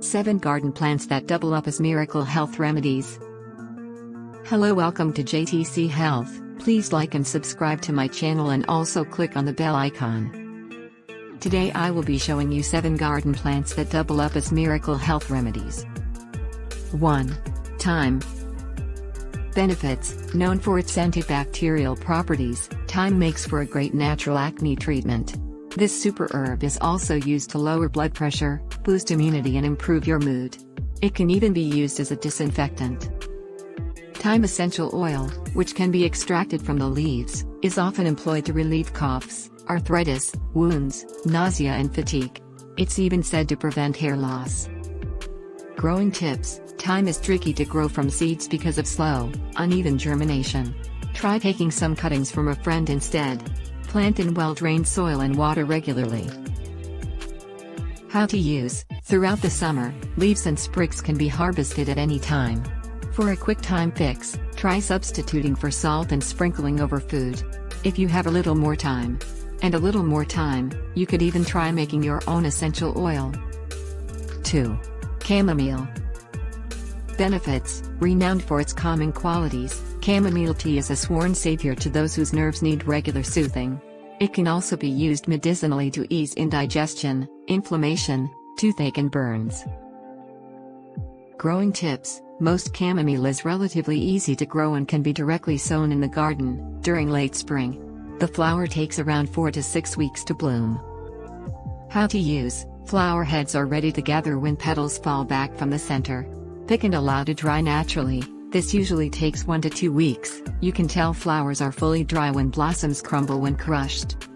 7 garden plants that double up as miracle health remedies. Hello, welcome to JTC Health. Please like and subscribe to my channel and also click on the bell icon. Today I will be showing you 7 garden plants that double up as miracle health remedies. 1. Thyme. Benefits. Known for its antibacterial properties, thyme makes for a great natural acne treatment. This super herb is also used to lower blood pressure, boost immunity and improve your mood. It can even be used as a disinfectant. Thyme essential oil, which can be extracted from the leaves, is often employed to relieve coughs, arthritis, wounds, nausea and fatigue. It's even said to prevent hair loss. Growing tips. Thyme is tricky to grow from seeds because of slow, uneven germination. Try taking some cuttings from a friend instead. Plant in well-drained soil and water regularly. How to use. Throughout the summer, leaves and sprigs can be harvested at any time. For a quick thyme fix, try substituting for salt and sprinkling over food. If you have a little more time, you could even try making your own essential oil. 2. Chamomile. Benefits. Renowned for its calming qualities, chamomile tea is a sworn savior to those whose nerves need regular soothing. It can also be used medicinally to ease indigestion, inflammation, toothache and burns. Growing tips. Most chamomile is relatively easy to grow and can be directly sown in the garden during late spring. The flower takes around 4 to 6 weeks to bloom. How to use. Flower heads are ready to gather when petals fall back from the center. Pick and allow to dry naturally. This usually takes 1 to 2 weeks. You can tell flowers are fully dry when blossoms crumble when crushed.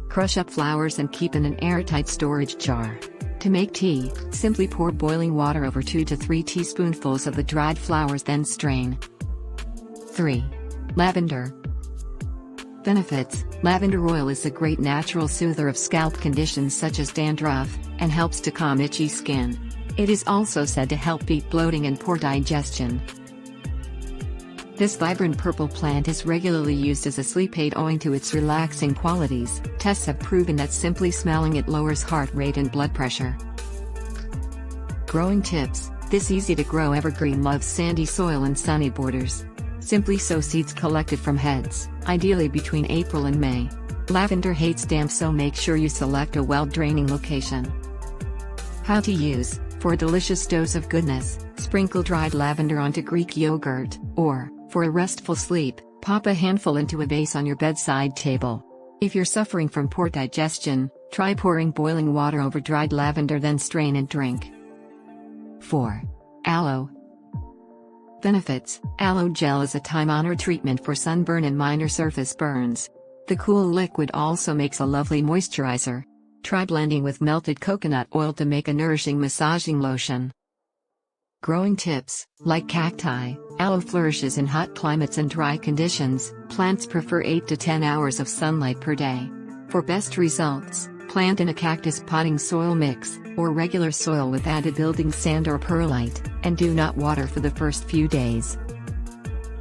Crush up flowers and keep in an airtight storage jar. To make tea, simply pour boiling water over 2 to 3 teaspoonfuls of the dried flowers, then strain. 3. Lavender. Benefits. Lavender oil is a great natural soother of scalp conditions such as dandruff, and helps to calm itchy skin. It is also said to help beat bloating and poor digestion. This vibrant purple plant is regularly used as a sleep aid owing to its relaxing qualities. Tests have proven that simply smelling it lowers heart rate and blood pressure. Growing tips. This easy-to-grow evergreen loves sandy soil and sunny borders. Simply sow seeds collected from heads, ideally between April and May. Lavender hates damp, so make sure you select a well-draining location. How to use. For a delicious dose of goodness, sprinkle dried lavender onto Greek yogurt, or, for a restful sleep, pop a handful into a vase on your bedside table. If you're suffering from poor digestion, try pouring boiling water over dried lavender, then strain and drink. 4. Aloe. Benefits. Aloe gel is a time-honored treatment for sunburn and minor surface burns. The cool liquid also makes a lovely moisturizer. Try blending with melted coconut oil to make a nourishing massaging lotion. Growing tips. Like cacti, aloe flourishes in hot climates and dry conditions. Plants prefer 8 to 10 hours of sunlight per day. For best results, plant in a cactus potting soil mix, or regular soil with added building sand or perlite, and do not water for the first few days.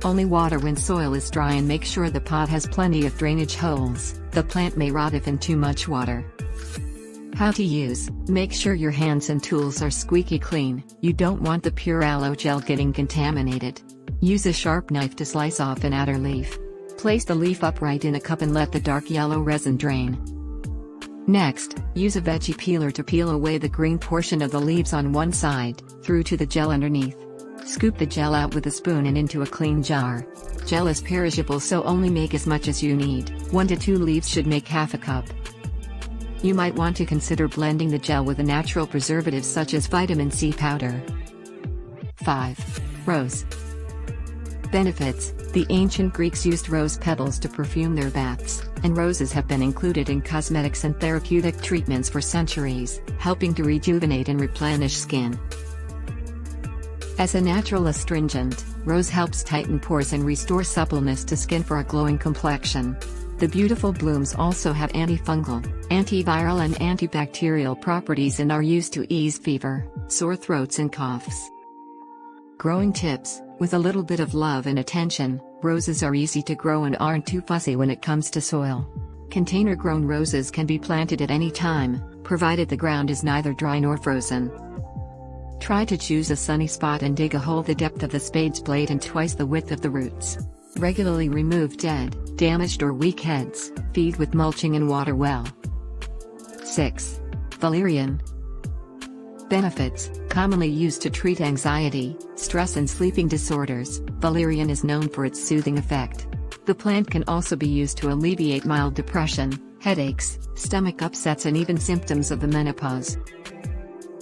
Only water when soil is dry and make sure the pot has plenty of drainage holes. The plant may rot if in too much water. How to use. Make sure your hands and tools are squeaky clean. You don't want the pure aloe gel getting contaminated. Use a sharp knife to slice off an outer leaf. Place the leaf upright in a cup and let the dark yellow resin drain. Next, use a veggie peeler to peel away the green portion of the leaves on one side, through to the gel underneath. Scoop the gel out with a spoon and into a clean jar. Gel is perishable, so only make as much as you need. 1 to 2 leaves should make half a cup. You might want to consider blending the gel with a natural preservative such as vitamin C powder. 5. Rose. Benefits. The ancient Greeks used rose petals to perfume their baths, and roses have been included in cosmetics and therapeutic treatments for centuries, helping to rejuvenate and replenish skin. As a natural astringent, rose helps tighten pores and restore suppleness to skin for a glowing complexion. The beautiful blooms also have antifungal, antiviral and antibacterial properties and are used to ease fever, sore throats and coughs. Growing tips. With a little bit of love and attention, roses are easy to grow and aren't too fussy when it comes to soil. Container-grown roses can be planted at any time, provided the ground is neither dry nor frozen. Try to choose a sunny spot and dig a hole the depth of the spade's blade and twice the width of the roots. Regularly remove dead, damaged or weak heads. Feed with mulching and water well. 6. Valerian. Benefits: commonly used to treat anxiety, stress and sleeping disorders, valerian is known for its soothing effect. The plant can also be used to alleviate mild depression, headaches, stomach upsets and even symptoms of the menopause.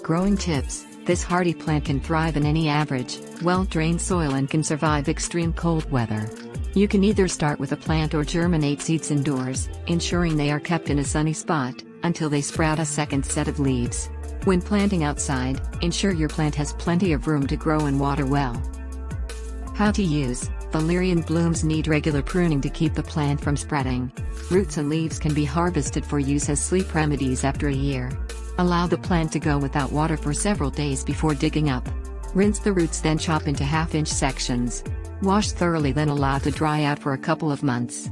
Growing tips: this hardy plant can thrive in any average, well-drained soil and can survive extreme cold weather. You can either start with a plant or germinate seeds indoors, ensuring they are kept in a sunny spot, until they sprout a second set of leaves. When planting outside, ensure your plant has plenty of room to grow and water well. How to use: valerian blooms need regular pruning to keep the plant from spreading. Roots and leaves can be harvested for use as sleep remedies after a year. Allow the plant to go without water for several days before digging up. Rinse the roots, then chop into half-inch sections. Wash thoroughly, then allow to dry out for a couple of months.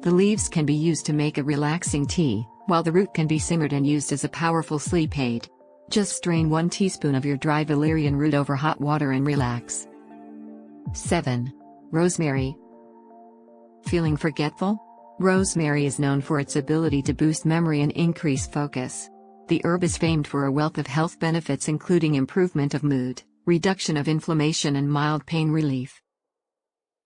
The leaves can be used to make a relaxing tea, while the root can be simmered and used as a powerful sleep aid. Just strain 1 teaspoon of your dry valerian root over hot water and relax. 7. Rosemary. Feeling forgetful? Rosemary is known for its ability to boost memory and increase focus. The herb is famed for a wealth of health benefits, including improvement of mood, reduction of inflammation and mild pain relief.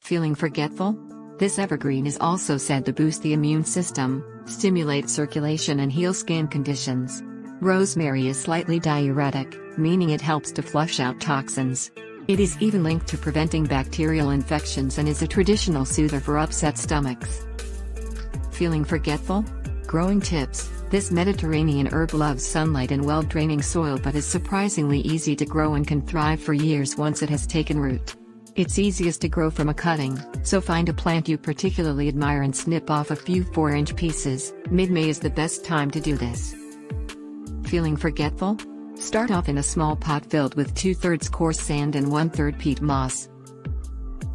Feeling forgetful? This evergreen is also said to boost the immune system, stimulate circulation and heal skin conditions. Rosemary is slightly diuretic, meaning it helps to flush out toxins. It is even linked to preventing bacterial infections and is a traditional soother for upset stomachs. Feeling forgetful? Growing tips: this Mediterranean herb loves sunlight and well-draining soil but is surprisingly easy to grow and can thrive for years once it has taken root. It's easiest to grow from a cutting, so find a plant you particularly admire and snip off a few 4-inch pieces. Mid-May is the best time to do this. Feeling forgetful? Start off in a small pot filled with 2/3 coarse sand and 1/3 peat moss.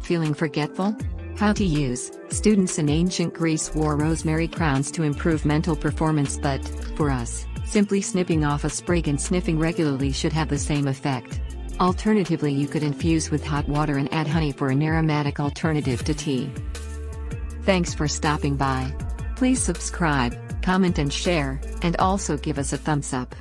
Feeling forgetful? How to use: students in ancient Greece wore rosemary crowns to improve mental performance, but, for us, simply snipping off a sprig and sniffing regularly should have the same effect. Alternatively, you could infuse with hot water and add honey for an aromatic alternative to tea. Thanks for stopping by. Please subscribe, comment and share, and also give us a thumbs up.